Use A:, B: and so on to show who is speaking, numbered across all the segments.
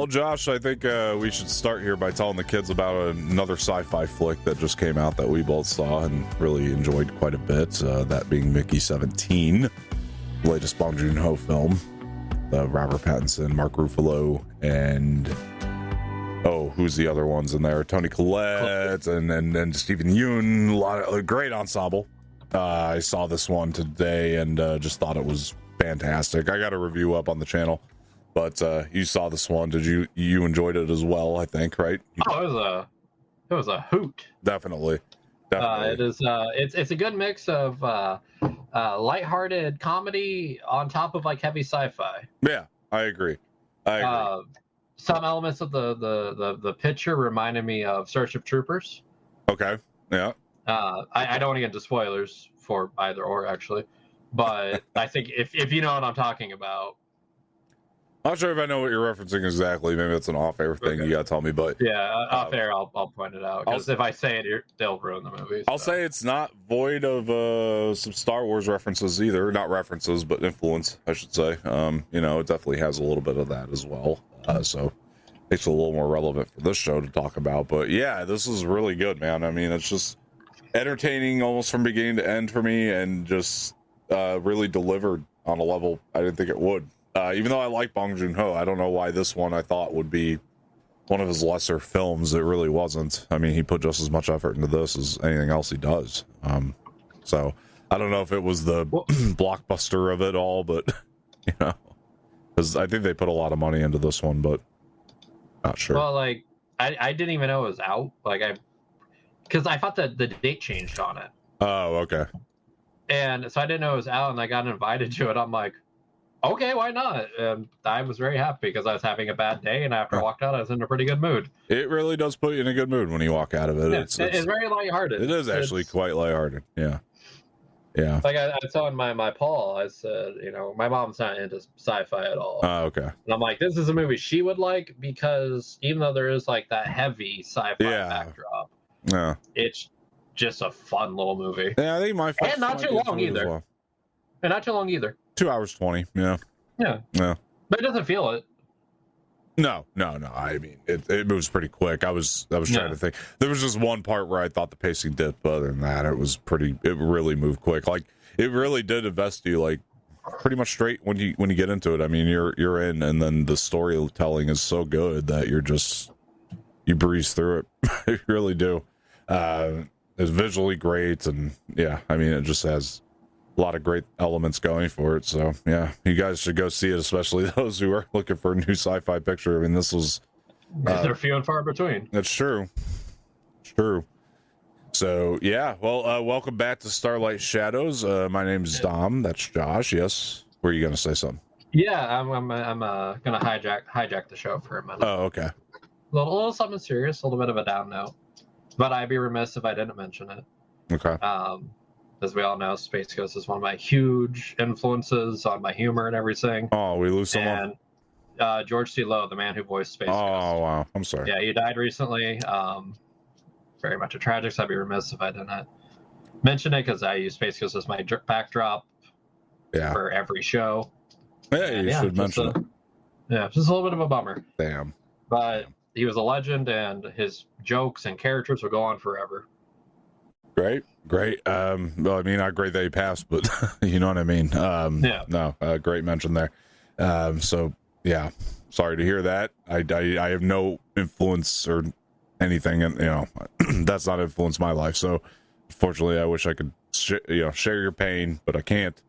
A: Well, Josh, I think we should start here by telling the kids about another sci-fi flick that just came out that we both saw and really enjoyed quite a bit. That being Mickey 17, the latest Bong Joon-ho film. Robert Pattinson, Mark Ruffalo, and who's the other ones in there? Toni Collette and Stephen Yeun. A great ensemble. I saw this one today and just thought it was fantastic. I got a review up on the channel, but you saw this one. Did you enjoyed it as well? I think, right?
B: It was a hoot.
A: Definitely.
B: It is. It's a good mix of lighthearted comedy on top of like heavy sci-fi.
A: Yeah, I agree.
B: Some elements of the picture reminded me of Starship Troopers.
A: Okay. Yeah.
B: I don't want to get into spoilers for either or actually, but I think if you know what I'm talking about.
A: I'm not sure if I know what you're referencing exactly. Maybe it's an off-air thing. Okay. You gotta tell me, but
B: yeah, off-air, I'll point it out because if I say it, they'll ruin the movie. So.
A: I'll say it's not void of some Star Wars references either. Not references, but influence, I should say. It definitely has a little bit of that as well. So it's a little more relevant for this show to talk about. But yeah, this is really good, man. I mean, it's just entertaining almost from beginning to end for me, and just really delivered on a level I didn't think it would. Even though I like Bong Joon-ho, I don't know why this one I thought would be one of his lesser films. It really wasn't. I mean, he put just as much effort into this as anything else he does. So I don't know if it was the blockbuster of it all, but because I think they put a lot of money into this one, but not sure.
B: Well, like I didn't even know it was out. Because I thought that the date changed on it.
A: Oh, okay.
B: And so I didn't know it was out, and I got invited to it. I'm like, okay, why not? And I was very happy because I was having a bad day, and after I walked out, I was in a pretty good mood.
A: It really does put you in a good mood when you walk out of it.
B: Yeah, it's very lighthearted.
A: It is actually quite lighthearted. Yeah. Yeah.
B: Like I saw in my poll, I said, my mom's not into sci-fi at all.
A: Oh, okay.
B: And I'm like, this is a movie she would like because even though there is like that heavy sci-fi backdrop, it's just a fun little movie.
A: Yeah, I think
B: and not too long either. Well. And not too long either.
A: 2 hours 20. Yeah.
B: Yeah. But it doesn't feel it.
A: No. I mean, it moves pretty quick. I was trying to think. There was just one part where I thought the pacing dipped, but other than that, it really moved quick. Like it really did invest you like pretty much straight when you get into it. I mean, you're in, and then the storytelling is so good that you breeze through it. You really do. It's visually great, and yeah, I mean, it just has a lot of great elements going for it. So yeah, you guys should go see it, especially those who are looking for a new sci-fi picture. I mean, this was
B: they're few and far between.
A: That's true. It's true. So yeah, well, welcome back to Starlight Shadows. My name's Dom. That's Josh. Yes. Were you gonna say something?
B: Yeah, I'm gonna hijack the show for a minute.
A: Oh, okay.
B: A little something serious, a little bit of a down note, but I'd be remiss if I didn't mention it.
A: Okay.
B: As we all know, Space Ghost is one of my huge influences on my humor and everything.
A: Oh, we lose someone.
B: And George C. Lowe, the man who voiced Space Ghost.
A: Oh, wow. I'm sorry.
B: Yeah, he died recently. Very much a tragic, so I'd be remiss if I didn't mention it because I use Space Ghost as my backdrop for every show.
A: Yeah, you should mention it.
B: Yeah, just a little bit of a bummer.
A: Damn.
B: But he was a legend, and his jokes and characters will go on forever.
A: Great. Well, I mean, not great that he passed, but you know what I mean. Great mention there. So yeah, sorry to hear that. I have no influence or anything, and that's not influenced my life. So unfortunately, I wish I could share your pain, but I can't.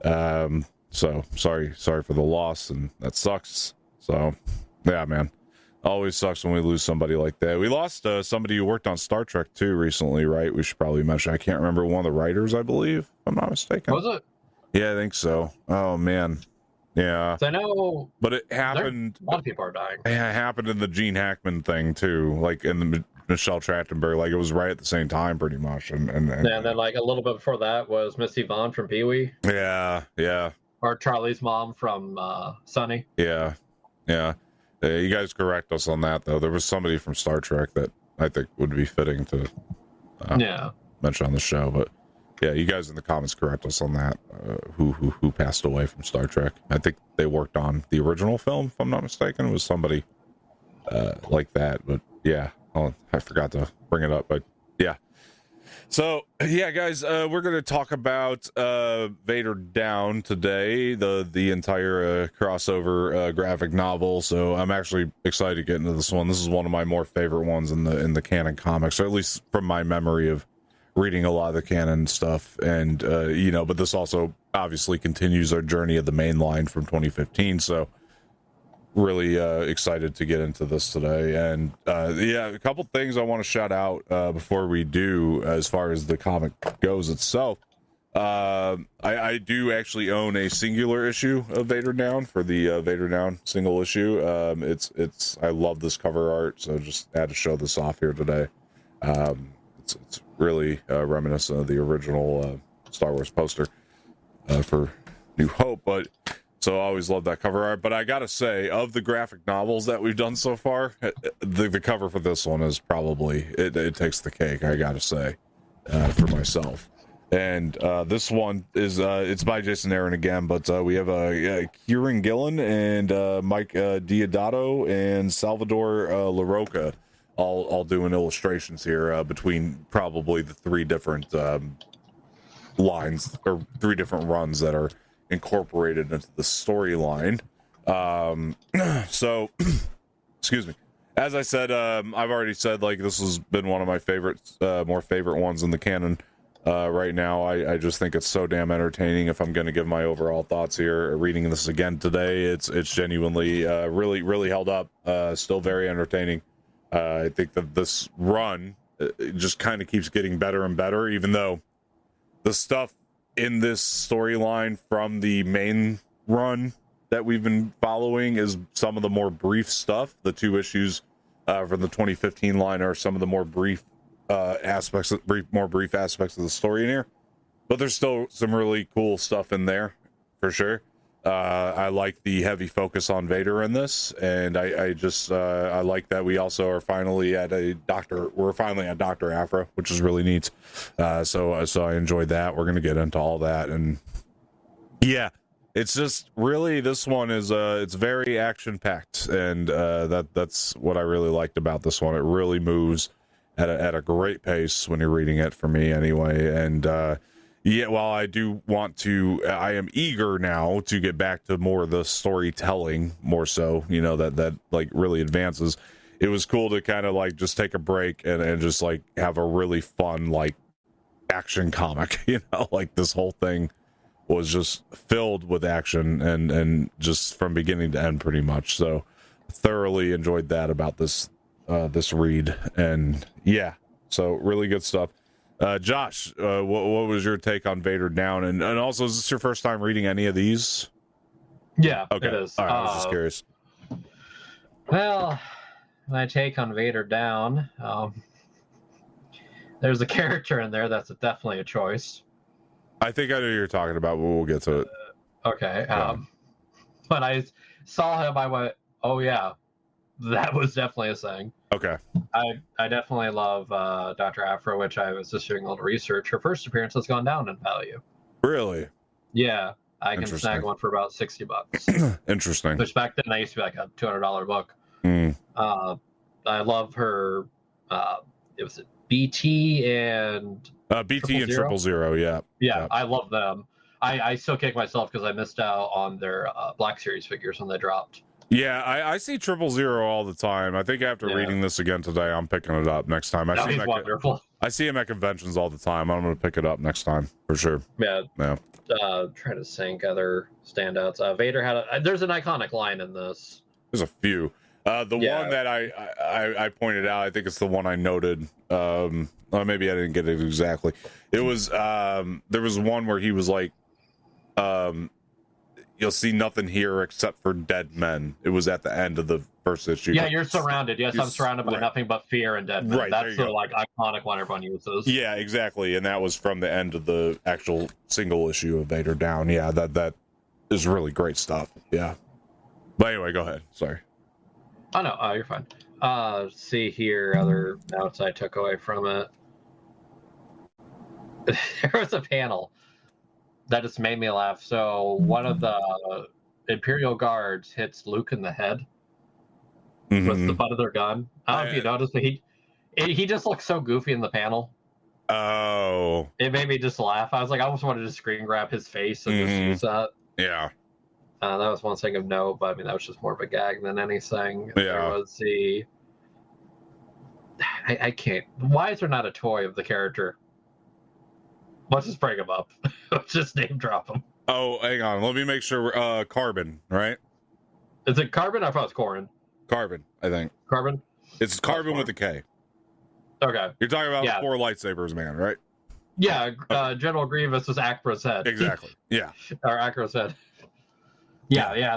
A: So sorry for the loss, and that sucks. So yeah, man. Always sucks when we lose somebody like that. We lost somebody who worked on Star Trek too recently, right? We should probably mention. I can't remember one of the writers, I believe, if I'm not mistaken.
B: Was it?
A: Yeah, I think so. Oh man, yeah.
B: I know,
A: but it happened.
B: A lot of people are dying.
A: Yeah, it happened in the Gene Hackman thing too, like in the Michelle Trachtenberg. Like it was right at the same time, pretty much. And
B: then like a little bit before that was Misty Vaughn from Pee-wee.
A: Yeah.
B: Or Charlie's mom from Sunny.
A: Yeah. You guys correct us on that, though. There was somebody from Star Trek that I think would be fitting to mention on the show. But yeah, you guys in the comments correct us on that. Who passed away from Star Trek? I think they worked on the original film, if I'm not mistaken. It was somebody like that. But yeah, I forgot to bring it up, but yeah. So yeah, guys, we're gonna talk about Vader Down today, the entire crossover graphic novel. So I'm actually excited to get into this one. This is one of my more favorite ones in the canon comics, or at least from my memory of reading a lot of the canon stuff. And but this also obviously continues our journey of the main line from 2015. So really excited to get into this today. And a couple things I want to shout out before we do, as far as the comic goes itself. I do actually own a singular issue of Vader Down for the Vader Down single issue. It's I love this cover art, so just had to show this off here today. It's really reminiscent of the original Star Wars poster for New Hope, but so I always love that cover art. But I gotta say, of the graphic novels that we've done so far, the cover for this one is probably it takes the cake, I gotta say, for myself. And this one is it's by Jason Aaron again, but we have Kieran Gillen and Mike Diodato and Salvador LaRocca all doing illustrations here between probably the three different lines, or three different runs that are incorporated into the storyline. So excuse me, as I said, I've already said, like, this has been one of my more favorite ones in the canon right now. I just think it's so damn entertaining. If I'm going to give my overall thoughts here, reading this again today, it's genuinely really held up, still very entertaining. I think that this run it just kind of keeps getting better and better, even though the stuff in this storyline from the main run that we've been following is some of the more brief stuff. The two issues from the 2015 line are some of the more brief aspects of the story in here, but there's still some really cool stuff in there for sure. I like the heavy focus on Vader in this, and I like that we also are finally at Dr. Aphra, which is really neat. So I enjoyed that. We're gonna get into all that, and yeah, it's just really, this one is it's very action packed, and that's what I really liked about this one. It really moves at a great pace when you're reading it, for me anyway. And while I am eager now to get back to more of the storytelling, more so, that like really advances. It was cool to kind of like just take a break and just like have a really fun like action comic, like this whole thing was just filled with action and just from beginning to end pretty much. So thoroughly enjoyed that about this read. And yeah, so really good stuff. Josh, what was your take on Vader Down? And also, is this your first time reading any of these?
B: Yeah,
A: okay.
B: It is.
A: All right, I was just curious.
B: Well, my take on Vader Down, there's a character in there that's definitely a choice.
A: I think I know who you're talking about, but we'll get to it.
B: Okay. When I saw him, I went, oh yeah, that was definitely a thing.
A: Okay.
B: I definitely love Dr. Aphra, which I was just doing a little research. Her first appearance has gone down in value.
A: Really?
B: Yeah. I can snag one for about $60.
A: Interesting.
B: Which back then I used to be like a $200 book. I love her. It was BT and
A: BT and 000.
B: Yeah, I love them. I still kick myself because I missed out on their Black Series figures when they dropped.
A: Yeah, I see 000 all the time. I think after reading this again today, I'm picking it up next time.
B: He's wonderful.
A: I see him at conventions all the time. I'm going to pick it up next time for sure.
B: Yeah. Trying to think other standouts. Vader had there's an iconic line in this.
A: There's a few. One that I pointed out, I think it's the one I noted. Maybe I didn't get it exactly. It was there was one where he was like, you'll see nothing here except for dead men. It was at the end of the first issue.
B: Yeah, you're surrounded. Yes, I'm surrounded by nothing but fear and dead men.
A: Right,
B: that's the like iconic one everyone uses.
A: Yeah, exactly. And that was from the end of the actual single issue of Vader Down. Yeah, that is really great stuff. Yeah. But anyway, go ahead. Sorry.
B: Oh no, you're fine. See here, other notes I took away from it. There was a panel that just made me laugh. So one of the Imperial guards hits Luke in the head, was the butt of their gun. I don't know if you noticed, but he just looks so goofy in the panel.
A: Oh.
B: It made me just laugh. I was like, I almost wanted to screen grab his face and just use that.
A: Yeah.
B: That was one thing of note, but I mean, that was just more of a gag than anything.
A: Yeah.
B: There was the... I can't... Why is there not a toy of the character? Let's just bring him up. Let's just name drop him.
A: Oh, hang on. Let me make sure. Carbon, right?
B: Is it Carbon? I thought it was Corin.
A: Carbon, I think.
B: Carbon?
A: It's Carbon with a K.
B: Okay.
A: You're talking about 4 lightsabers, man, right?
B: Yeah, General Grievous is Akra's head.
A: Exactly. Yeah.
B: Or Akra's head. Yeah,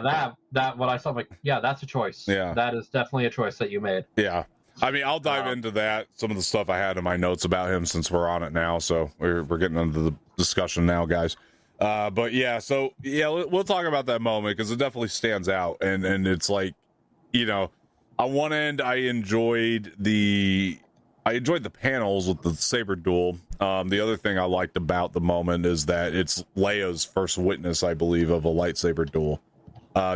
B: that what I saw, I'm like, yeah, that's a choice.
A: Yeah.
B: That is definitely a choice that you made.
A: Yeah. I mean, I'll dive into that, some of the stuff I had in my notes about him since we're on it now, so we're getting into the discussion now, guys. But yeah, so yeah, we'll talk about that moment because it definitely stands out, and it's like, you know, on one end I enjoyed the panels with the saber duel. The other thing I liked about the moment is that it's Leia's first witness, I believe, of a lightsaber duel. I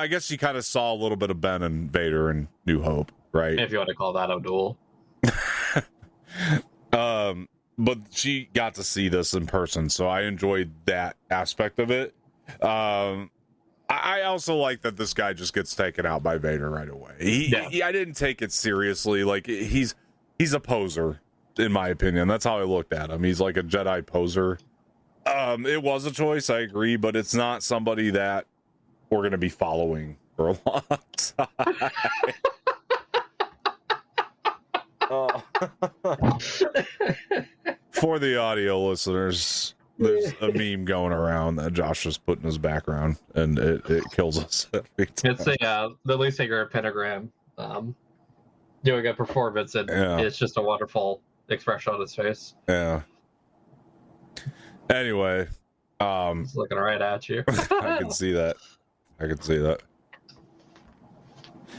A: guess she kind of saw a little bit of Ben and Vader in New Hope, right?
B: If you want to call that a duel.
A: But she got to see this in person, so I enjoyed that aspect of it. I also like that this guy just gets taken out by Vader right away. I didn't take it seriously. Like, he's a poser, in my opinion. That's how I looked at him. He's like a Jedi poser. It was a choice, I agree, but it's not somebody that we're going to be following for a long time. For the audio listeners, there's a meme going around that Josh just put in his background, and it kills us every time.
B: It's the lead singer of Pentagram doing a performance, and it's just a wonderful expression on his face.
A: Yeah. Anyway,
B: he's looking right at you.
A: I can see that.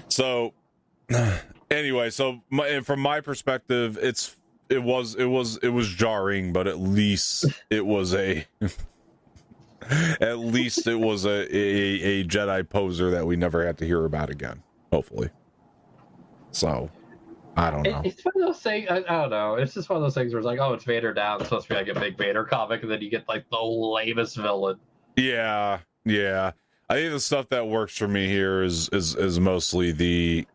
A: So, anyway, from my perspective, it was jarring, but at least it was a Jedi poser that we never had to hear about again, hopefully. So, I don't know.
B: It's one of those things. I don't know. It's just one of those things where it's like, oh, it's Vader Down. It's supposed to be like a big Vader comic, and then you get like the lamest villain.
A: Yeah. I think the stuff that works for me here is mostly the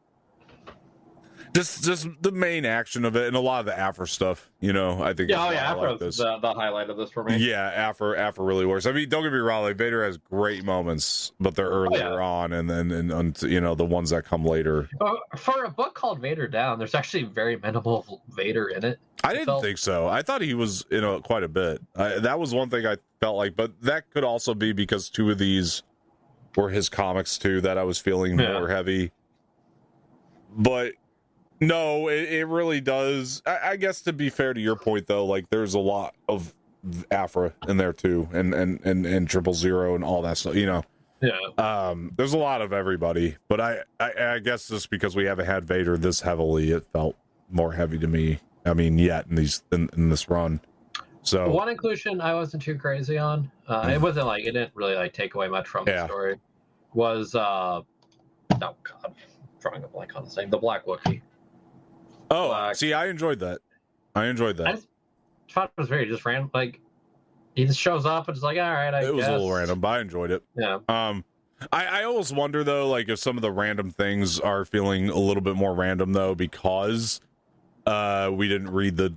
A: just the main action of it, and a lot of the Afro stuff. You know, I think.
B: Afro's the highlight of this for me.
A: Yeah, Afro really works. I mean, don't get me wrong. Like, Vader has great moments, but they're earlier on, and then you know, the ones that come later.
B: For a book called Vader Down, there's actually very minimal Vader in it.
A: I didn't think so. I thought he was quite a bit. That was one thing I felt like, but that could also be because 2 of these were his comics too that I was feeling more heavy. But no, it really does. I guess, to be fair to your point though, like, there's a lot of Afra in there too, and 000 and all that stuff. You know, there's a lot of everybody. But I guess just because we haven't had Vader this heavily, it felt more heavy to me. I mean, yet in this run. So
B: one inclusion I wasn't too crazy on. It wasn't like, it didn't really like take away much from the story. Was oh god, I'm drawing a blank on his name. The Black Wookiee.
A: Oh, see, I enjoyed that. I just
B: thought it was very just random. Like, he just shows up and it's like, all right, I guess.
A: It was a little random, but I enjoyed it.
B: Yeah.
A: I always wonder though, like, if some of the random things are feeling a little bit more random though, because we didn't read the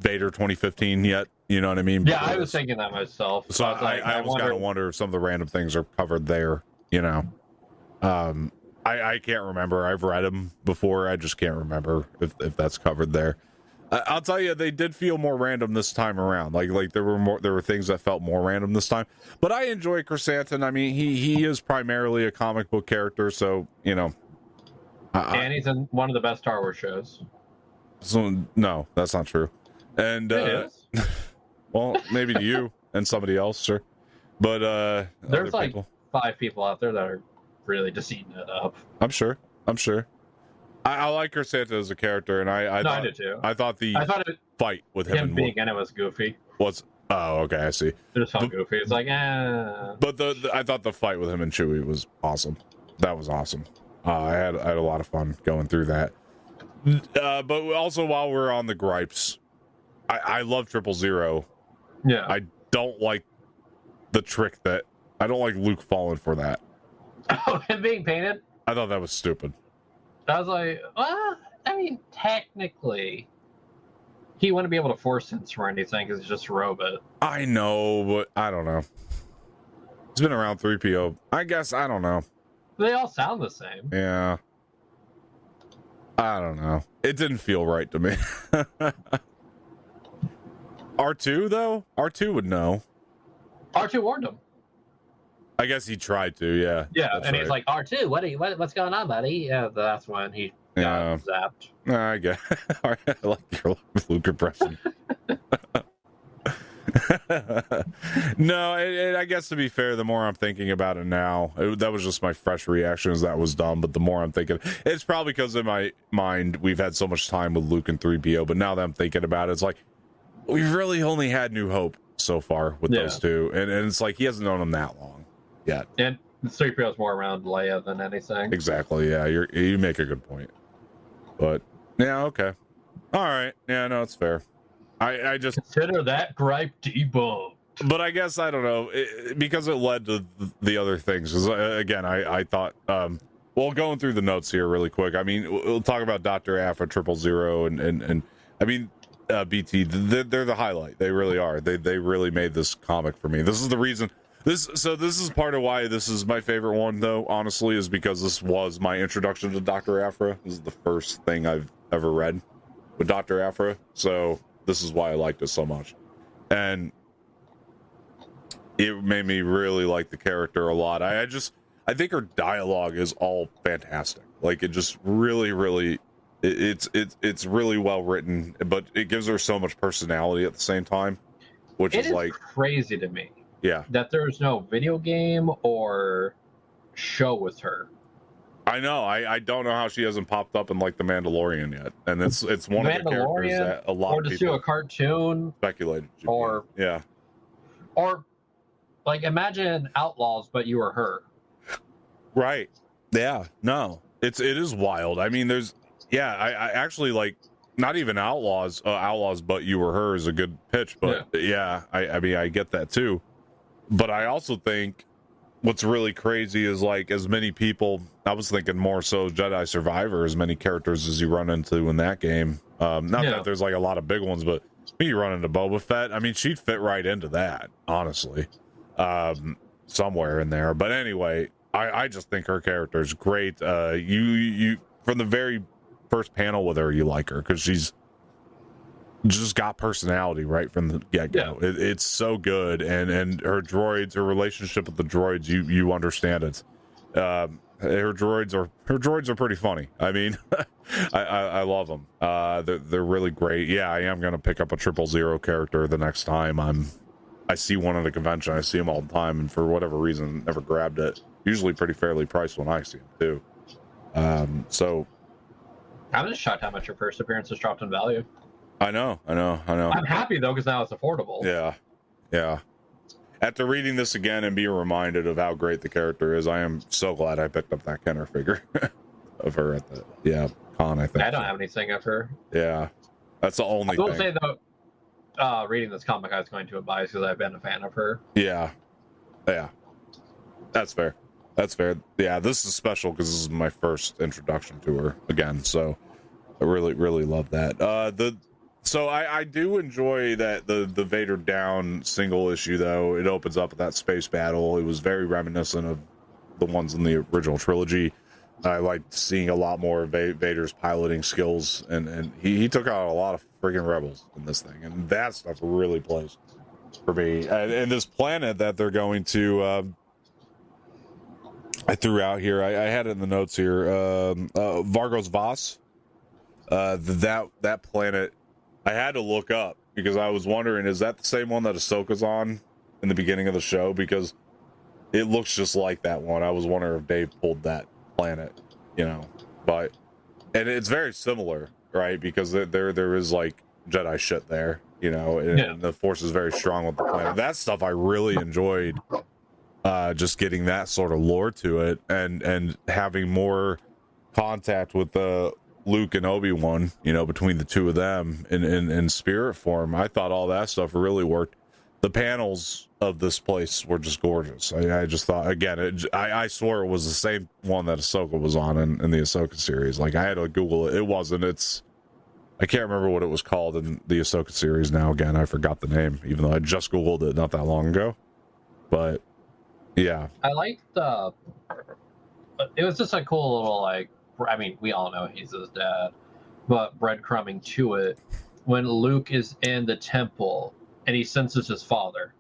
A: Vader 2015 yet. You know what I mean?
B: Yeah, I was thinking that myself.
A: So I always gotta wonder if some of the random things are covered there. You know, I can't remember. I've read them before. I just can't remember if that's covered there. I'll tell you, they did feel more random this time around. Like there were things that felt more random this time. But I enjoy Chrysanthemum. I mean, he is primarily a comic book character, so you know.
B: And he's in one of the best Star Wars shows.
A: So no, that's not true. And
B: it is.
A: Well, maybe to you and somebody else, sure. But
B: there's like 5 people out there that are really just eating it up. I'm sure.
A: I like Chrysanthemum as a character, and I
B: did too.
A: I thought the fight with him
B: being in it was goofy.
A: Okay, I see.
B: It just felt goofy. It's like,
A: But I thought the fight with him and Chewie was awesome. That was awesome. I had a lot of fun going through that. But also, while we're on the gripes, I love 000.
B: Yeah.
A: I don't like the trick that I don't like Luke falling for that.
B: Oh, him being painted?
A: I thought that was stupid.
B: I was like, well, I mean, technically, he wouldn't be able to force sense or anything because he's just a robot.
A: I know, but I don't know. It's been around 3PO. I guess, I don't know.
B: They all sound the same.
A: Yeah. I don't know. It didn't feel right to me. R2, though? R2 would know.
B: R2 warned him.
A: I guess he tried to, yeah.
B: Yeah,
A: that's
B: and
A: right.
B: he's like, R2, what's going on, buddy? Yeah, that's when he got zapped.
A: I guess. I like your Luke impression. No, I guess to be fair, the more I'm thinking about it now, that was just my fresh reaction as that was dumb, but the more I'm thinking, it's probably because in my mind, we've had so much time with Luke and 3PO, but now that I'm thinking about it, it's like, we've really only had New Hope so far with those two, and it's like, he hasn't known them that long yet.
B: And 3PO is more around Leia than anything.
A: Exactly, yeah, you make a good point. But, yeah, okay. All right, yeah, no, it's fair. I just
B: consider that gripe debunked.
A: But I guess, I don't know, because it led to the other things. Because again, I thought, well, going through the notes here really quick. I mean, we'll talk about Dr. Aphra, 000, and I mean, BT. They're the highlight. They really are. They really made this comic for me. This is the reason. This is part of why this is my favorite one, though. Honestly, is because this was my introduction to Dr. Aphra. This is the first thing I've ever read with Dr. Aphra. So this is why I liked it so much, and it made me really like the character a lot. I think her dialogue is all fantastic. Like, it just really it's really well written, but it gives her so much personality at the same time, which is like
B: crazy to me.
A: Yeah,
B: that there's no video game or show with her.
A: I know. I don't know how she hasn't popped up in like The Mandalorian yet, and it's one of the characters that a lot of people
B: just do a cartoon
A: speculated.
B: Or like, imagine Outlaws, but you were her.
A: Right. Yeah. No. It is wild. I mean, I actually like not even Outlaws, but you were her is a good pitch. But I mean, I get that too. But I also think what's really crazy is like as many people. I was thinking more so Jedi Survivor, as many characters as you run into in that game. That there's like a lot of big ones, but you run into Boba Fett. I mean, she'd fit right into that, honestly. Somewhere in there. But anyway, I just think her character is great. You from the very first panel with her, you like her because she's just got personality right from the get-go. It's so good, and her droids, her relationship with the droids, you understand it. Her droids are pretty funny. I mean, I love them. They're really great. Yeah, I am gonna pick up a 000 character the next time I see one at a convention. I see them all the time, and for whatever reason, never grabbed it. Usually pretty fairly priced when I see them too. So
B: I'm just shocked how much your first appearance has dropped in value.
A: I know.
B: I'm happy though, because now it's affordable.
A: Yeah. After reading this again and being reminded of how great the character is, I am so glad I picked up that Kenner figure of her at the con. I think
B: I don't have anything of her.
A: Yeah, that's the only.
B: I will say though, reading this comic, I was going to a bias because I've been a fan of her.
A: Yeah, that's fair. Yeah, this is special because this is my first introduction to her again, so I really love that. So I do enjoy that the Vader Down single issue, though. It opens up with that space battle. It was very reminiscent of the ones in the original trilogy. I liked seeing a lot more of Vader's piloting skills, and he took out a lot of friggin' rebels in this thing, and that stuff really plays for me. And this planet that they're going to, I threw out here. I had it in the notes here. Vargos Voss. That planet. I had to look up because I was wondering, is that the same one that Ahsoka's on in the beginning of the show? Because it looks just like that one. I was wondering if Dave pulled that planet, and it's very similar, right? Because there is like Jedi shit there, and the Force is very strong with the planet. That stuff I really enjoyed, just getting that sort of lore to it and having more contact with Luke and Obi-Wan, between the two of them in spirit form. I thought all that stuff really worked. The panels of this place were just gorgeous. I just thought, again, I swore it was the same one that Ahsoka was on in the Ahsoka series. Like, I had to Google it. It wasn't. I can't remember what it was called in the Ahsoka series now. Again, I forgot the name, even though I just Googled it not that long ago. But, yeah.
B: I liked it was just a cool little, like, I mean, we all know he's his dad, but breadcrumbing to it when Luke is in the temple and he senses his father.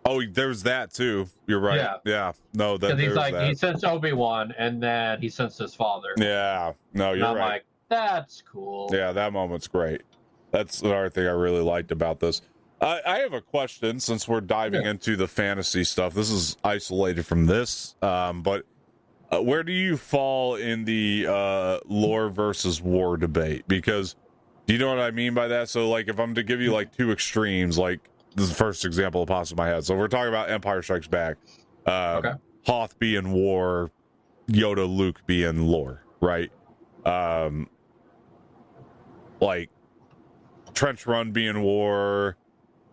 A: Oh, there's that too. You're right. Yeah. No,
B: because he's like, he sensed Obi-Wan and then he sensed his father.
A: Yeah. No, you're right.
B: Like, that's cool.
A: Yeah, that moment's great. That's another thing I really liked about this. I have a question since we're diving into the fantasy stuff. This is isolated from this, but where do you fall in the lore versus war debate? Because do you know what I mean by that? So, like, if I'm to give you like two extremes, like this is the first example that pops in my head. So we're talking about Empire Strikes Back, Hoth being war, Yoda, Luke being lore, right? Like Trench Run being war,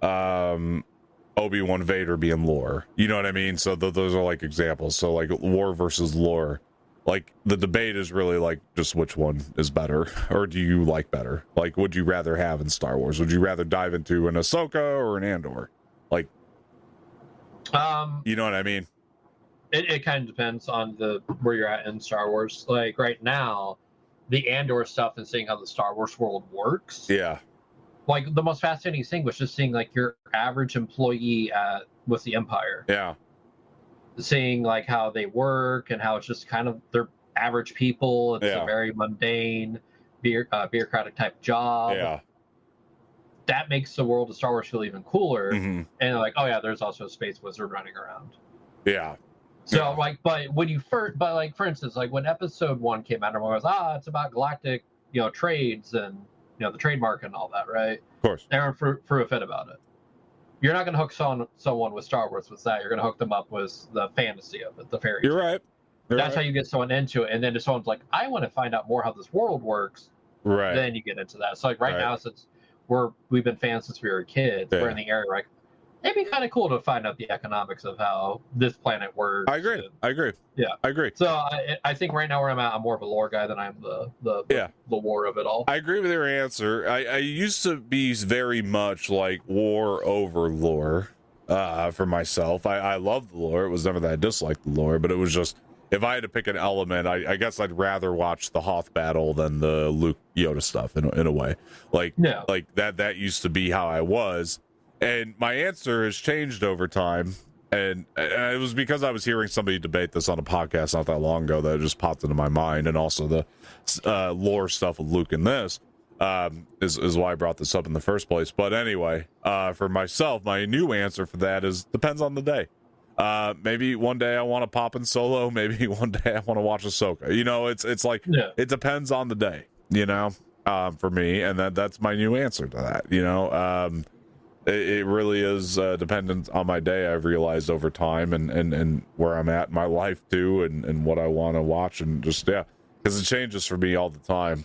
A: Obi-Wan Vader being lore. You know what I mean? So those are like examples. So like war versus lore. Like the debate is really like just which one is better, or do you like better? Like, would you rather have in Star Wars? Would you rather dive into an Ahsoka or an Andor? Like, you know what I mean?
B: It kind of depends on where you're at in Star Wars. Like right now, the Andor stuff and seeing how the Star Wars world works.
A: Yeah.
B: Like the most fascinating thing was just seeing like your average employee with the Empire.
A: Yeah.
B: Seeing like how they work and how it's just kind of they're average people. It's a very mundane, bureaucratic type job.
A: Yeah.
B: That makes the world of Star Wars feel even cooler. Mm-hmm. And like, oh yeah, there's also a space wizard running around.
A: Yeah.
B: So like, but like for instance, like when Episode 1 came out, everyone was it's about galactic, trades and the trademark and all that, right?
A: Of course.
B: Everyone threw a fit about it. You're not going to hook someone with Star Wars with that. You're going to hook them up with the fantasy of it, the fairy tale.
A: You're right.
B: That's how you get someone into it. And then if someone's like, I want to find out more how this world works,
A: right?
B: Then you get into that. So like right now, since we've been fans since we were kids, we're in the area like it'd be kind of cool to find out the economics of how this planet works.
A: I agree.
B: Yeah,
A: I agree.
B: So I think right now where I'm at, I'm more of a lore guy than I'm the war of it all.
A: I agree with your answer. I used to be very much like war over lore for myself. I love the lore. It was never that I disliked the lore, but it was just if I had to pick an element, I guess I'd rather watch the Hoth battle than the Luke Yoda stuff in a way. Like that used to be how I was. And my answer has changed over time, and it was because I was hearing somebody debate this on a podcast not that long ago that just popped into my mind, and also the lore stuff with Luke in this is why I brought this up in the first place. But anyway, for myself, my new answer for that is depends on the day. Maybe one day I want to pop in Solo, maybe one day I want to watch Ahsoka. It's like it depends on the day, for me, and that's my new answer to that. It really is dependent on my day. I've realized over time and where I'm at in my life too, and what I want to watch, and just because it changes for me all the time.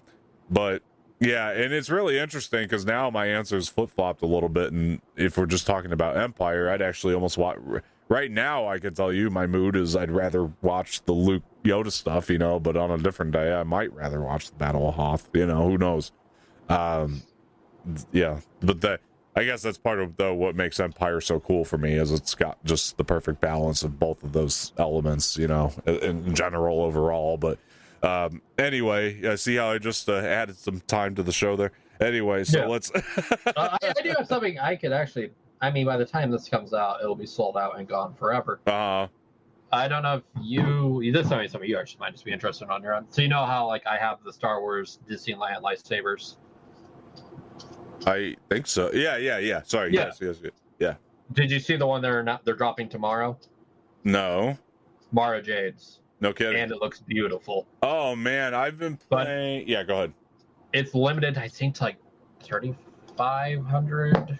A: But and it's really interesting because now my answer is flip-flopped a little bit, and if we're just talking about Empire, I'd actually almost watch right now. I can tell you my mood is I'd rather watch the Luke Yoda stuff, but on a different day I might rather watch the Battle of Hoth. Who knows? But I guess that's part of what makes Empire so cool for me, is it's got just the perfect balance of both of those elements, in general overall. But anyway, see how I just added some time to the show there. Anyway, so let's.
B: I do have something I could actually. I mean, by the time this comes out, it'll be sold out and gone forever. I don't know if this is something you actually might just be interested on your own. So how like I have the Star Wars Disneyland lightsabers.
A: I think so. Yeah. Sorry.
B: Yeah.
A: Yes. Yeah.
B: Did you see the one they're dropping tomorrow?
A: No.
B: Mara Jade's.
A: No kidding.
B: And it looks beautiful.
A: Oh man, I've been playing. But go ahead.
B: It's limited, I think, to like 3,500.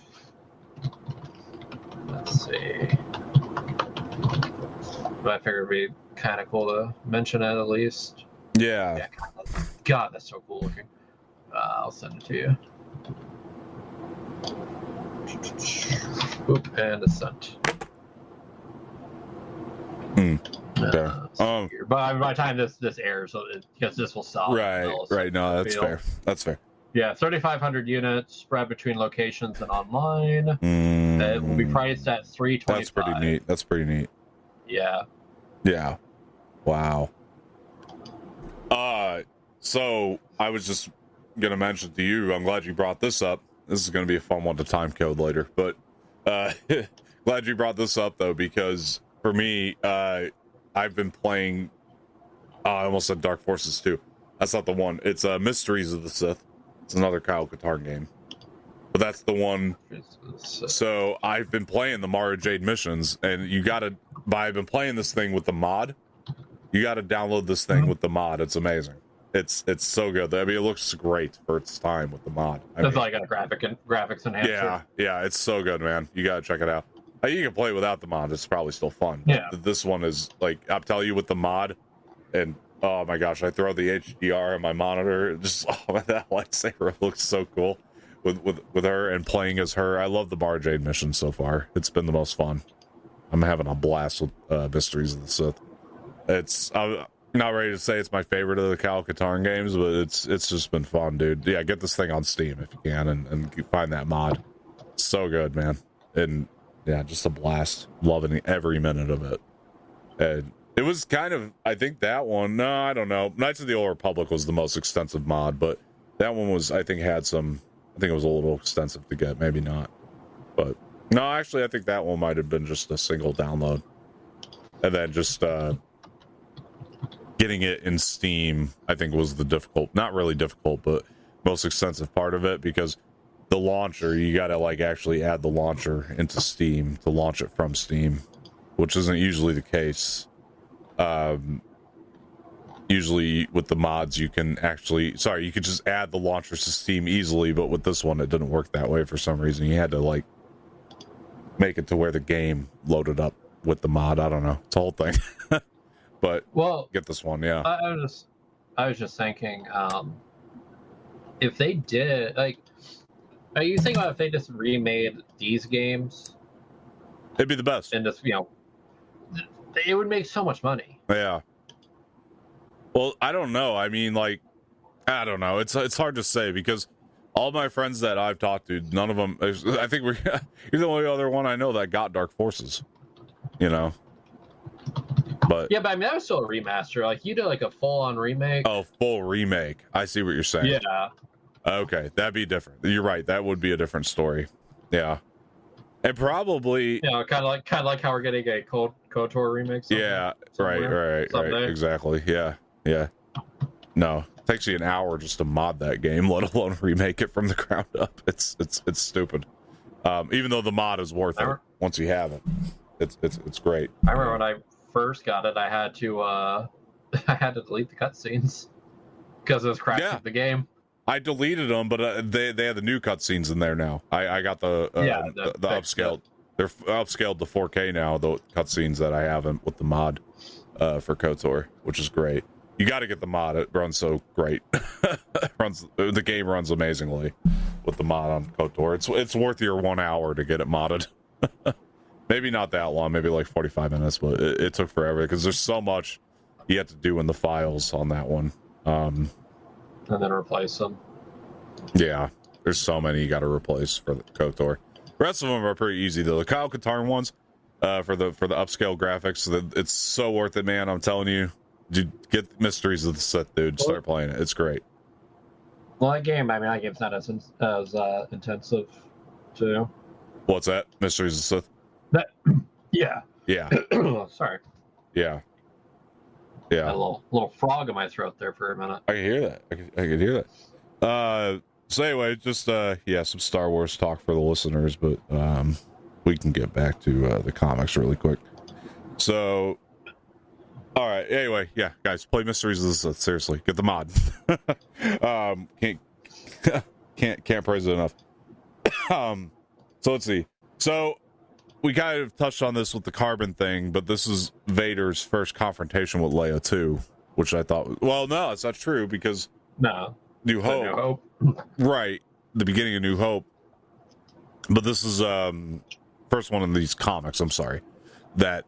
B: Let's see. But I figured it'd be kind of cool to mention it at least.
A: Yeah.
B: God, that's so cool looking. I'll send it to you. Oop, and it's sent.
A: Okay.
B: But by the time this airs, because this will sell.
A: Right. No, that's fair. That's fair.
B: Yeah, 3,500 units spread between locations and online. It will be priced at $325.
A: That's pretty neat.
B: Yeah.
A: Yeah. Wow. So I was just gonna mention to you, I'm glad you brought this up. This is gonna be a fun one to time code later, but glad you brought this up though, because for me, I've been playing I almost said Dark Forces 2. That's not the one. It's Mysteries of the Sith. It's another Kyle Katarn game. But that's the one. So I've been playing the Mara Jade missions, and I've been playing this thing with the mod. You gotta download this thing with the mod. It's amazing. It's so good. I mean, it looks great for its time with the mod.
B: It's like a graphics enhancer.
A: Yeah, it's so good, man. You gotta check it out. You can play without the mod. It's probably still fun.
B: Yeah.
A: This one is like, I'm telling you, with the mod, and oh my gosh, I throw the HDR on my monitor. Just that lightsaber looks so cool with her and playing as her. I love the Mara Jade mission so far. It's been the most fun. I'm having a blast with Mysteries of the Sith. I'm not ready to say it's my favorite of the Kyle Katarn games, but it's just been fun, dude. Yeah, get this thing on Steam if you can, and find that mod. It's so good, man. And yeah, just a blast. Loving every minute of it. And it was kind of, I think that one, no, I don't know. Knights of the Old Republic was the most extensive mod, but that one was, I think it was a little extensive to get, maybe not. But no, actually, I think that one might have been just a single download. And then just getting it in Steam, I think was the not really difficult, but most extensive part of it, because the launcher, you gotta like actually add the launcher into Steam to launch it from Steam, which isn't usually the case. Usually with the mods you can you could just add the launchers to Steam easily, but with this one it didn't work that way for some reason. You had to like make it to where the game loaded up with the mod. I don't know, it's a whole thing. But get this one. Yeah,
B: I was just thinking, if they did, like, are you thinking about if they just remade these games,
A: it'd be the best,
B: and just, it would make so much money.
A: Yeah. Well, I don't know. I mean, like, I don't know. It's hard to say, because all my friends that I've talked to, none of them. I think you're the only other one I know that got Dark Forces. But
B: yeah, but I mean, that was still a remaster. Like, you did like a full-on remake.
A: Oh, full remake. I see what you're saying.
B: Yeah.
A: Okay, that'd be different. You're right. That would be a different story. Yeah. And probably,
B: kind of like how we're getting a KOTOR remake.
A: Yeah, right. Exactly. Yeah. No, it takes you an hour just to mod that game, let alone remake it from the ground up. It's stupid. Even though the mod is worth it once you have it. It's great.
B: I remember when I first got it, I had to delete the cutscenes because it was crashing the game.
A: I deleted them, but they have the new cutscenes in there now. I got the upscaled. They're upscaled to 4K now, the cutscenes that I haven't with the mod for KOTOR, which is great. You got to get the mod. It runs so great. The game runs amazingly with the mod on KOTOR. It's worth your 1 hour to get it modded. Maybe not that long, maybe like 45 minutes, but it took forever because there's so much you have to do in the files on that one.
B: And then replace them.
A: Yeah, there's so many you got to replace for the KOTOR. The rest of them are pretty easy though. The Kyle Katarn ones, for the upscale graphics, it's so worth it, man. I'm telling you, get Mysteries of the Sith, dude. Start playing it. It's great.
B: Well, that game's not as intensive, too.
A: What's that? Mysteries of the Sith.
B: Yeah. Sorry.
A: Yeah.
B: A little frog in my throat there for a minute.
A: I can hear that. I can hear that. So anyway, just some Star Wars talk for the listeners, but we can get back to the comics really quick. So, all right. Anyway, yeah, guys, play Mysteries of the Sith. Seriously, get the mod. Can't praise it enough. So let's see. So we kind of touched on this with the carbon thing, but this is Vader's first confrontation with Leia too. which I thought, well, no, it's not true because New Hope, right? The beginning of New Hope, but this is first one in these comics. I'm sorry that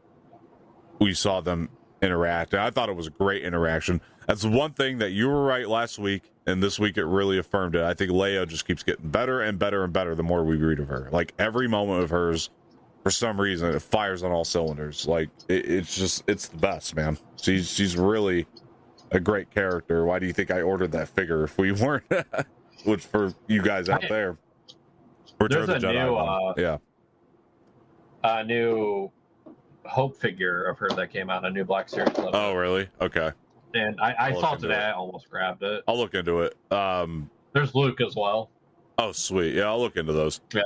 A: we saw them interact, and I thought it was a great interaction. That's one thing that you were right last week, and this week it really affirmed it. I think Leia just keeps getting better and better and better the more we read of her. Like every moment of hers, for some reason, it fires on all cylinders. Like it's the best, man. She's really a great character. Why do you think I ordered that figure if we weren't? Which for you guys out there, Return of the Jedi.
B: A new Hope figure of her that came out, a new Black Series.
A: Oh, really? Okay.
B: And I saw today. I almost grabbed it.
A: I'll look into it.
B: There's Luke as well.
A: Oh, sweet. Yeah, I'll look into those.
B: Yeah,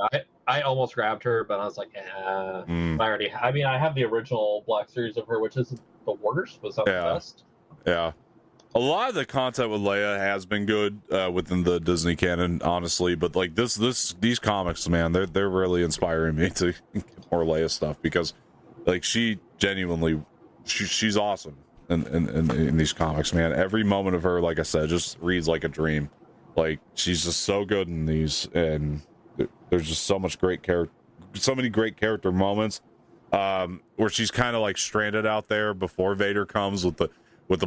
B: I almost grabbed her, but I was like, I have the original Black Series of her, which is the worst. Was that the best?
A: Yeah. A lot of the content with Leia has been good within the Disney canon, honestly, but like these comics, man, they're really inspiring me to get more Leia stuff because, like, she genuinely, she's awesome in these comics, man. Every moment of her, like I said, just reads like a dream. Like she's just so good in these, and there's just so much great so many great character moments where she's kind of like stranded out there before Vader comes with the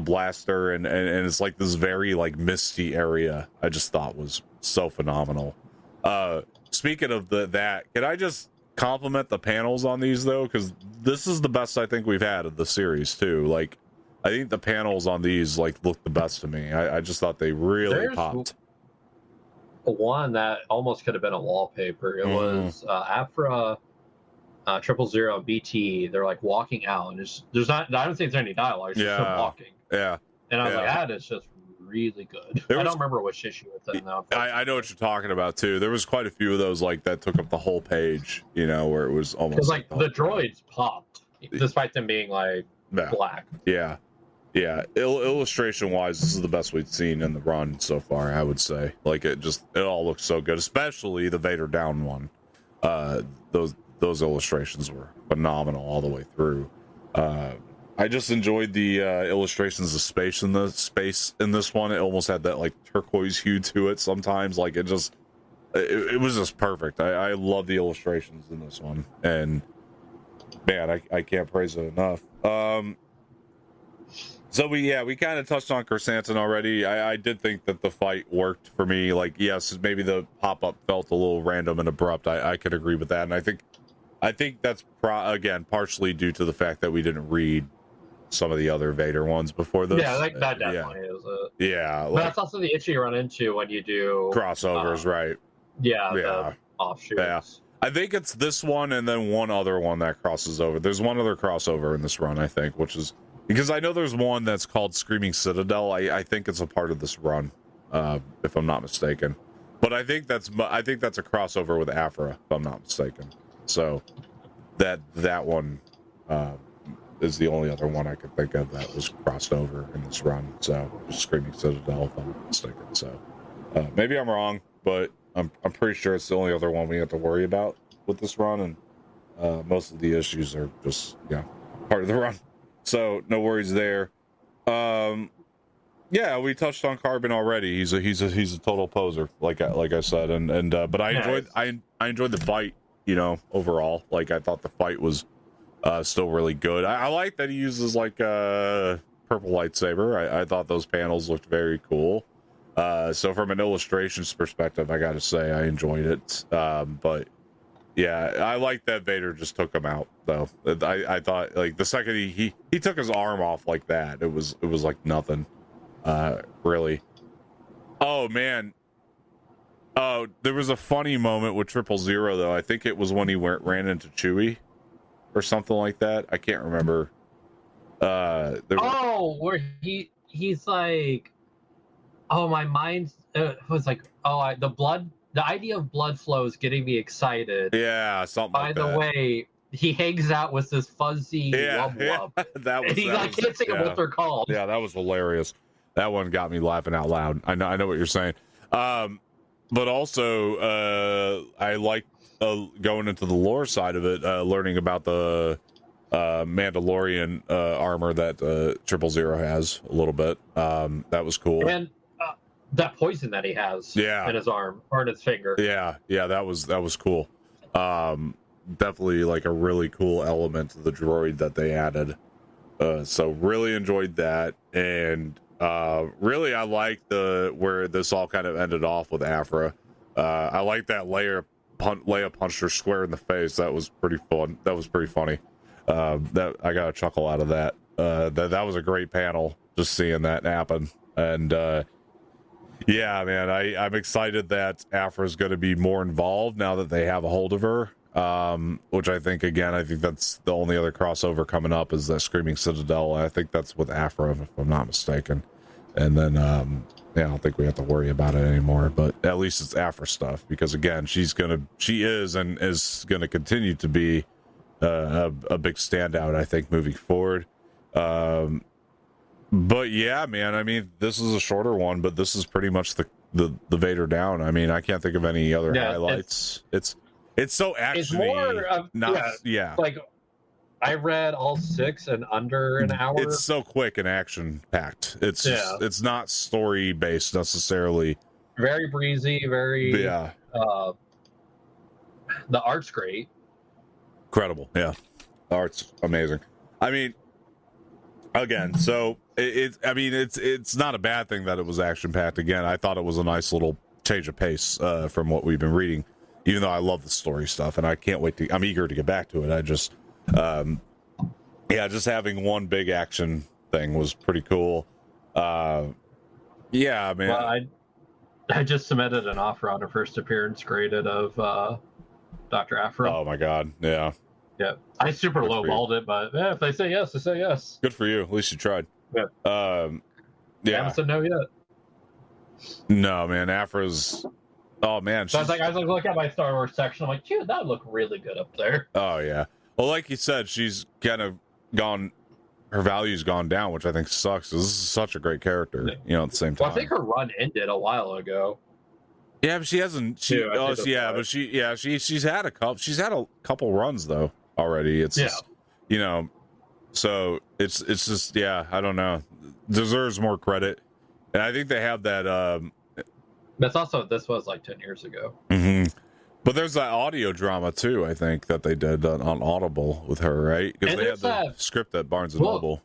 A: blaster, and it's like this very like misty area. I just thought was so phenomenal. Speaking of that, can I just compliment the panels on these though, because this is the best I think we've had of the series too. Like I think the panels on these like look the best to me. I just thought they really popped.
B: One that almost could have been a wallpaper. It was Afra, 000, and BT. They're like walking out, and there's not. I don't think there's any dialogue. It's just them walking.
A: Yeah.
B: And I was like, that is just really good. I don't remember which issue it's in now.
A: I know what you're talking about too. There was quite a few of those like that took up the whole page. You know, where it was almost
B: like the droids popped, despite them being like black.
A: Yeah. Yeah, illustration wise, this is the best we've seen in the run so far, I would say. Like it all looks so good, especially the Vader Down one. Those illustrations were phenomenal all the way through. I just enjoyed the illustrations of space in this one. It almost had that like turquoise hue to it sometimes. Like it was just perfect. I love the illustrations in this one, and man, I can't praise it enough. So we kind of touched on Chrysanthemum already. I did think that the fight worked for me. Like, yes, maybe the pop-up felt a little random and abrupt. I could agree with that. And I think that's again partially due to the fact that we didn't read some of the other Vader ones before this.
B: Yeah, like that definitely is it.
A: Yeah,
B: but that's also the issue you run into when you do
A: crossovers, right?
B: Yeah, the offshoots.
A: Yeah. I think it's this one and then one other one that crosses over. There's one other crossover in this run, I think, which is because I know there's one that's called Screaming Citadel. I think it's a part of this run, if I'm not mistaken. But I think that's a crossover with Afra, if I'm not mistaken. So that one is the only other one I could think of that was crossed over in this run. So Screaming Citadel, if I'm not mistaken. So maybe I'm wrong, but I'm pretty sure it's the only other one we have to worry about with this run, and most of the issues are just part of the run. So no worries there. Yeah, we touched on Carbon already. He's a total poser, like I said, and but I enjoyed the fight. Overall, like I thought the fight was still really good. I like that he uses like a purple lightsaber. I thought those panels looked very cool. So from an illustrations perspective, I got to say I enjoyed it. But yeah, I like that Vader just took him out though. I thought like the second he took his arm off like that, it was like nothing. Really. Oh man. Oh, there was a funny moment with 000 though. I think it was when he ran into Chewie or something like that. I can't remember.
B: Where he's like, oh, my mind was like, the idea of blood flow is getting me excited.
A: Yeah, something
B: By
A: like
B: the
A: that.
B: way, he hangs out with this fuzzy wub. I can't think of what they're called.
A: Yeah, that was hilarious. That one got me laughing out loud. I know what you're saying. But also, I like going into the lore side of it, learning about the Mandalorian armor that 000 has a little bit. That was cool.
B: And that poison that he has in his arm or in his finger.
A: Yeah, that was cool. Definitely like a really cool element to the droid that they added. So really enjoyed that, and really I like where this all kind of ended off with Afra. I like that Leia punched her square in the face. That was pretty fun. That was pretty funny. That I got a chuckle out of that. That was a great panel, just seeing that happen. And yeah, man, I'm excited that Afra's going to be more involved now that they have a hold of her. Which I think that's the only other crossover coming up is that Screaming Citadel. I think that's with Afra, if I'm not mistaken. And then I don't think we have to worry about it anymore. But at least it's Afra stuff, because again, she is and is gonna continue to be a big standout, I think, moving forward. But yeah, man, I mean, this is a shorter one, but this is pretty much the Vader Down. I mean, I can't think of any other highlights. It's so actiony. It's more of
B: like I read all 6 in under an hour.
A: It's so quick and action packed. It's not story based necessarily.
B: Very breezy, very the art's great.
A: Incredible, yeah. The art's amazing. I mean, again, so it's not a bad thing that it was action packed. Again, I thought it was a nice little change of pace from what we've been reading. Even though I love the story stuff, and I can't wait I'm eager to get back to it. I just, just having one big action thing was pretty cool. Yeah, man.
B: Well, I just submitted an offer on her first appearance graded of Dr. Afra.
A: Oh my God, yeah.
B: Yeah, I super lowballed it, but if they say yes, they say yes.
A: Good for you. At least you tried.
B: Yeah.
A: Yeah.
B: I haven't said no yet.
A: No, man. Afra's. Oh man!
B: So I was like, look at my Star Wars section. I'm like, dude, that would look really good up there.
A: Oh yeah. Well, like you said, she's kind of gone. Her value's gone down, which I think sucks. This is such a great character, at the same time.
B: Well, I think her run ended a while ago.
A: Yeah, but she hasn't. She's had a couple. She's had a couple runs though already. It's just, so it's just I don't know. Deserves more credit, and I think they have that.
B: That's also, this was like 10 years ago.
A: Mm-hmm. But there's that audio drama too, I think, that they did on Audible with her, right? Because they had the script at Barnes and Noble.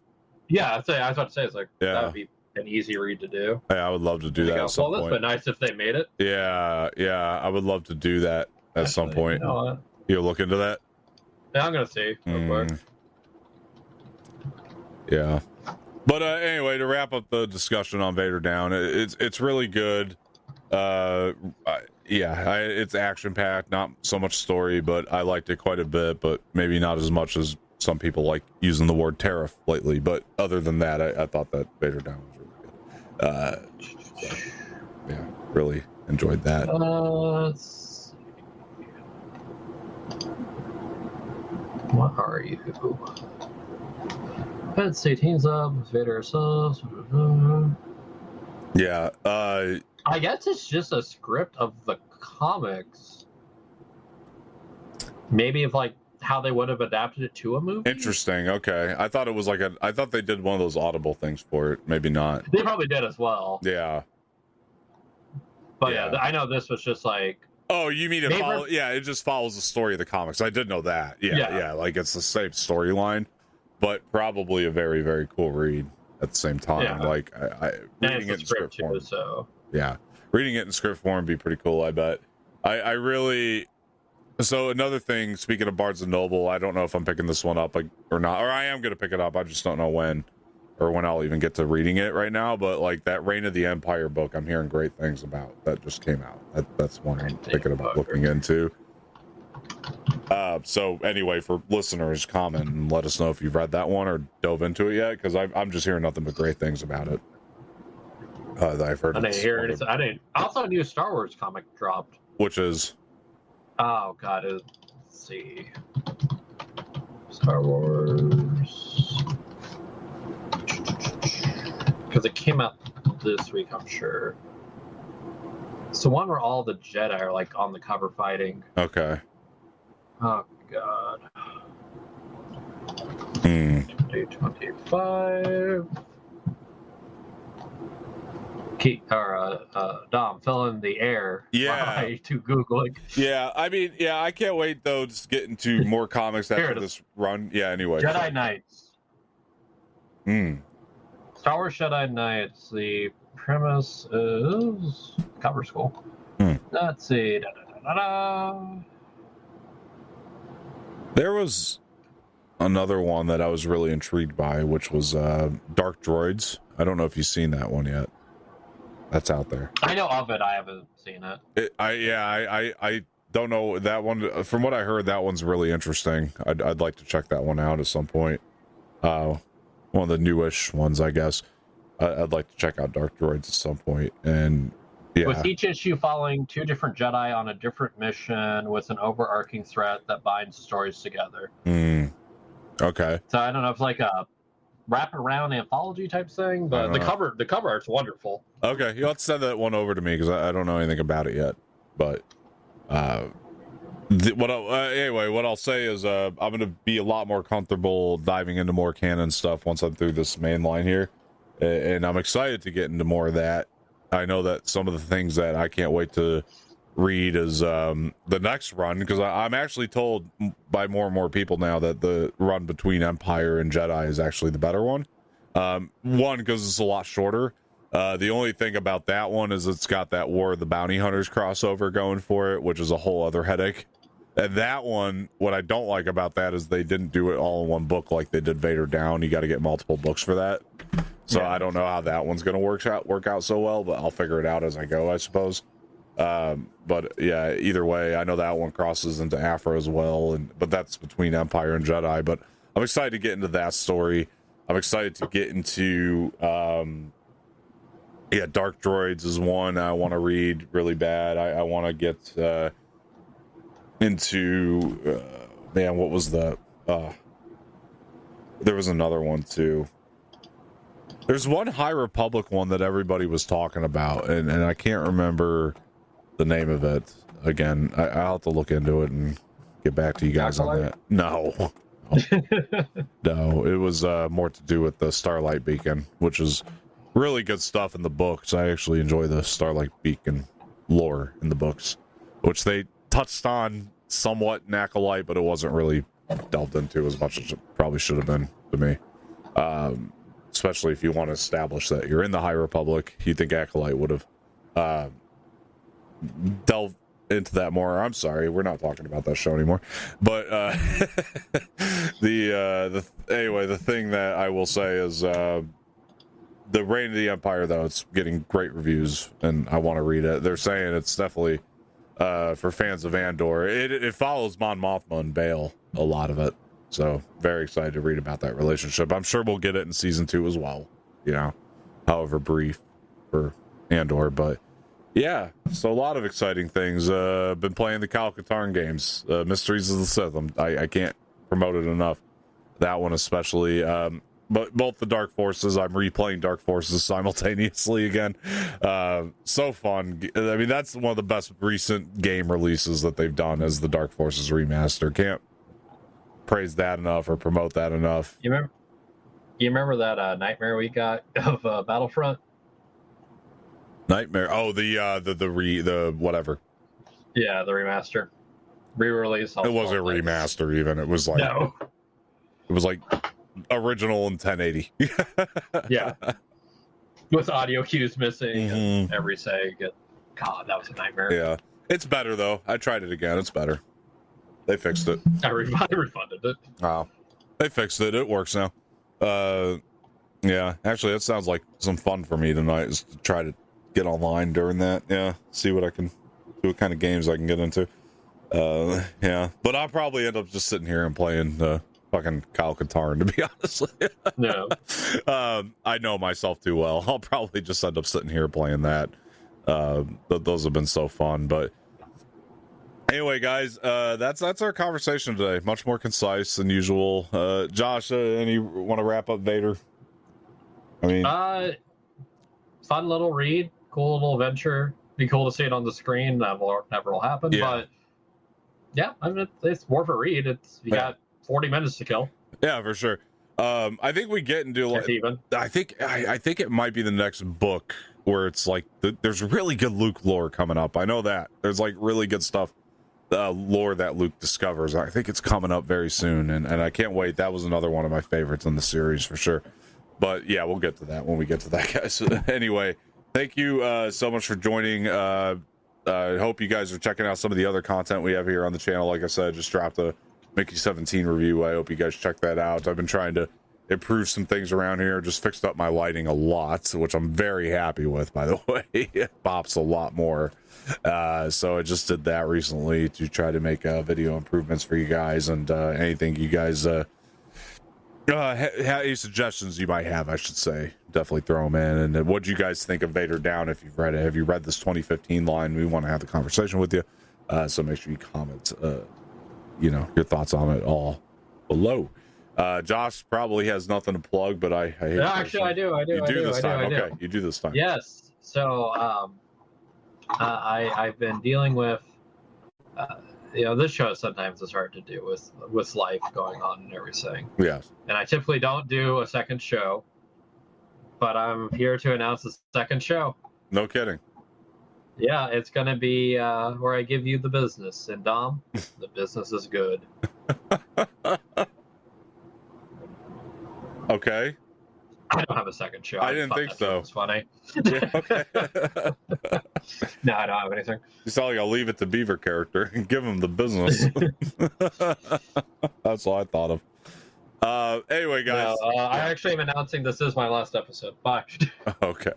B: Yeah, I was about to say, it's like, that would be an easy read to do.
A: Yeah, I would love to do that at some point.
B: Well, that's been nice if they made it.
A: Yeah, I would love to do that at some point. You'll look into that?
B: Yeah, I'm going to see real quick.
A: Yeah. But anyway, to wrap up the discussion on Vader Down, it's really good. It's action packed, not so much story, but I liked it quite a bit, but maybe not as much as some people like using the word tariff lately. But other than that, I thought that Vader Down was really good. Really enjoyed that.
B: Let's see. What are you? Let's see, teams up with Vader ourselves.
A: Yeah,
B: I guess it's just a script of the comics. Maybe of like how they would have adapted it to a movie.
A: Interesting. Okay, I thought it was I thought they did one of those Audible things for it. Maybe not.
B: They probably did as well.
A: Yeah.
B: But yeah, I know this was just like.
A: Oh, you mean it follows? Yeah, it just follows the story of the comics. I did know that. Yeah. Like it's the same storyline, but probably a very, very cool read at the same time.
B: Yeah.
A: Like reading it in script form.
B: So.
A: Yeah, reading it in script form would be pretty cool, I bet. I really. So another thing, speaking of Barnes and Noble, I don't know if I'm picking this one up or not, or I am going to pick it up. I just don't know when, or when I'll even get to reading it right now. But like that Reign of the Empire book, I'm hearing great things about. That just came out. That's one I'm thinking about looking into. So anyway, for listeners, comment and let us know if you've read that one or dove into it yet, because I'm just hearing nothing but great things about it. That I've heard.
B: I didn't hear it. I didn't. Also, a new Star Wars comic dropped.
A: Which is?
B: Oh God, let's see. Star Wars. Because it came out this week, I'm sure. It's the one where all the Jedi are like on the cover fighting.
A: Okay.
B: Oh God. 2025. Dom, fill in the air.
A: Yeah.
B: To Googling.
A: Yeah, I mean, yeah, I can't wait though. Just get into more comics after this run. Yeah. Anyway.
B: Jedi Knights. Star Wars Jedi Knights. The premise is cover school. Let's see.
A: There was another one that I was really intrigued by, which was Dark Droids. I don't know if you've seen that one yet. That's out there.
B: I know of it. I haven't seen it.
A: I don't know that one. From what I heard, that one's really interesting. I'd like to check that one out at some point. One of the newish ones, I guess. I'd like to check out Dark Droids at some point. And yeah,
B: with each issue following two different Jedi on a different mission with an overarching threat that binds stories together.
A: Okay.
B: So I don't know if it's like a wraparound anthology type thing, but the cover art's wonderful.
A: Okay, you'll have to send that one over to me because I don't know anything about it yet. But anyway, what I'll say is I'm going to be a lot more comfortable diving into more canon stuff once I'm through this main line here, and I'm excited to get into more of that. I know that some of the things that I can't wait to read is the next run, because I'm actually told by more and more people now that the run between Empire and Jedi is actually the better one. One, because it's a lot shorter. The only thing about that one is it's got that War of the Bounty Hunters crossover going for it, which is a whole other headache. And that one, what I don't like about that is they didn't do it all in one book like they did Vader Down. You got to get multiple books for that. So yeah. I don't know how that one's going to work out so well, but I'll figure it out as I go, I suppose. But yeah, either way, I know that one crosses into Afro as well, but that's between Empire and Jedi. But I'm excited to get into that story. I'm excited to get into Dark Droids is one I want to read really bad. I want to get into what was the there was another one too. There's one High Republic one that everybody was talking about, and I can't remember the name of it. Again, I'll have to look into it and get back to you guys on that. No. No, it was more to do with the Starlight Beacon, which is really good stuff in the books. I actually enjoy the Starlight Beacon lore in the books, which they touched on somewhat in Acolyte, but it wasn't really delved into as much as it probably should have been to me. Especially if you want to establish that you're in the High Republic. You think Acolyte would have delved into that more. I'm sorry, we're not talking about that show anymore. But the thing that I will say is the Reign of the Empire, though, it's getting great reviews, and I want to read it. They're saying it's definitely for fans of Andor. It follows Mon Mothma and Bail, a lot of it. So very excited to read about that relationship. I'm sure we'll get it in season 2 as well, however brief for Andor. But yeah, so a lot of exciting things. Been playing the Kyle Katarn games, Mysteries of the Sith. I can't promote it enough. That one especially. But both the Dark Forces, I'm replaying Dark Forces simultaneously again. So fun. I mean, that's one of the best recent game releases that they've done, as the Dark Forces remaster. Can't praise that enough or promote that enough.
B: You remember that nightmare we got of Battlefront?
A: Nightmare. Oh, the whatever.
B: Yeah, the remaster, re-release.
A: It wasn't a remaster even. It was like It was like original in 1080.
B: Yeah, with audio cues missing and every seg. God, that was a nightmare.
A: Yeah, it's better though. I tried it again. It's better. They fixed it.
B: I refunded it.
A: Wow. They fixed it. It works now. Yeah, actually, that sounds like some fun for me tonight, is to try to get online during that. Yeah, see what kind of games I can get into. Yeah, but I'll probably end up just sitting here and playing fucking Kyle Katarn, to be honest with you.
B: No.
A: I know myself too well. I'll probably just end up sitting here playing that. Those have been so fun, but anyway, guys, that's our conversation today. Much more concise than usual. Josh, any want to wrap up Vader? I mean,
B: fun little read, cool little adventure. Be cool to see it on the screen. That never will happen. Yeah. But yeah, I mean, it's worth a read. You got 40 minutes to kill.
A: Yeah, for sure. I think we get into like, I think it might be the next book where it's like there's really good Luke lore coming up. I know that there's like really good stuff, lore that Luke discovers. I think it's coming up very soon, and I can't wait. That was another one of my favorites in the series for sure. But yeah, we'll get to that when we get to that, guys. Anyway, thank you so much for joining. I hope you guys are checking out some of the other content we have here on the channel. Like I said, I just dropped a Mickey 17 review. I hope you guys check that out. I've been trying to improve some things around here. Just fixed up my lighting a lot, which I'm very happy with, by the way. It pops a lot more. So I just did that recently to try to make video improvements for you guys, and anything you guys any suggestions you might have, I should say, definitely throw them in. And what do you guys think of Vader Down? If you've read it, have you read this 2015 line? We want to have the conversation with you, so make sure you comment your thoughts on it all below. Josh probably has nothing to plug, but I
B: no, actually I do.
A: You do this time. Okay, you do this time.
B: Yes. So I've been dealing with this show sometimes is hard to do with life going on and everything.
A: Yes.
B: And I typically don't do a second show, but I'm here to announce the second show.
A: No kidding.
B: Yeah, it's going to be where I give you the business. And Dom, the business is good.
A: Okay.
B: I don't have a second show.
A: I didn't think so.
B: It's funny.
A: Yeah, okay.
B: No, I don't have anything.
A: You sound like I'll leave it to Beaver character and give him the business. That's what I thought of. Anyway, guys.
B: No, I actually am announcing this is my last episode. Bye.
A: Okay.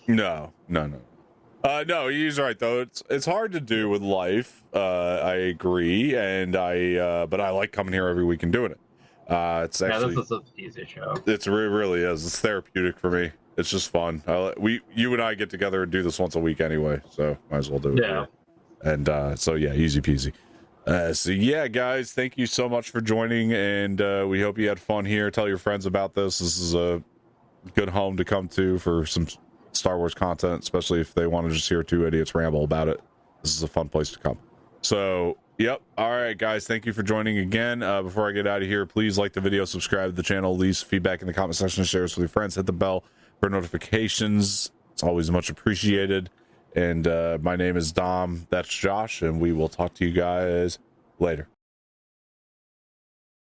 A: No. No, he's right though. It's hard to do with life. I agree, and but I like coming here every week and doing it. It's actually
B: this is an easy show.
A: It really is. It's therapeutic for me. It's just fun. You and I get together and do this once a week anyway, so might as well do it.
B: Yeah.
A: Here. And so yeah, easy peasy. So yeah, guys, thank you so much for joining, and we hope you had fun here. Tell your friends about this. This is a good home to come to for some Star Wars content, especially if they want to just hear two idiots ramble about it. This is a fun place to come. So yep. All right, guys, thank you for joining again. Before I get out of here, please like the video, subscribe to the channel, leave feedback in the comment section, share this with your friends, hit the bell for notifications. It's always much appreciated. And my name is Dom. That's Josh, and we will talk to you guys later.